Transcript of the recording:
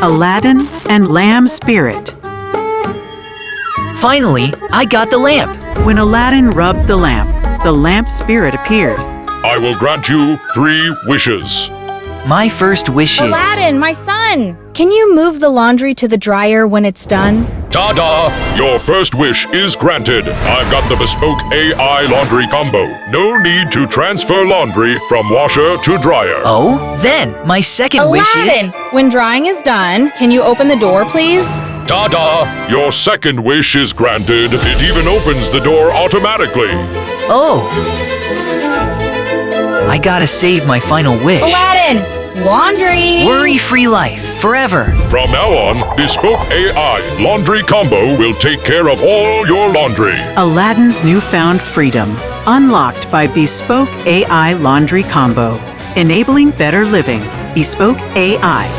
Aladdin and Lamb Spirit. Finally, I got the lamp. When Aladdin rubbed the lamp spirit appeared. I will grant you 3 wishes. My first wish is... Aladdin, my son! Can you move the laundry to the dryer when it's done? Ta-da! Your first wish is granted. I've got the Bespoke AI Laundry Combo. No need to transfer laundry from washer to dryer. Oh, then my second wish is... Aladdin, when drying is done, can you open the door, please? Ta-da! Your second wish is granted. It even opens the door automatically. Oh! I gotta save my final wish. Aladdin, laundry! Worry-free life, forever. From now on, Bespoke AI Laundry Combo will take care of all your laundry. Aladdin's newfound freedom, unlocked by Bespoke AI Laundry Combo. Enabling better living. Bespoke AI.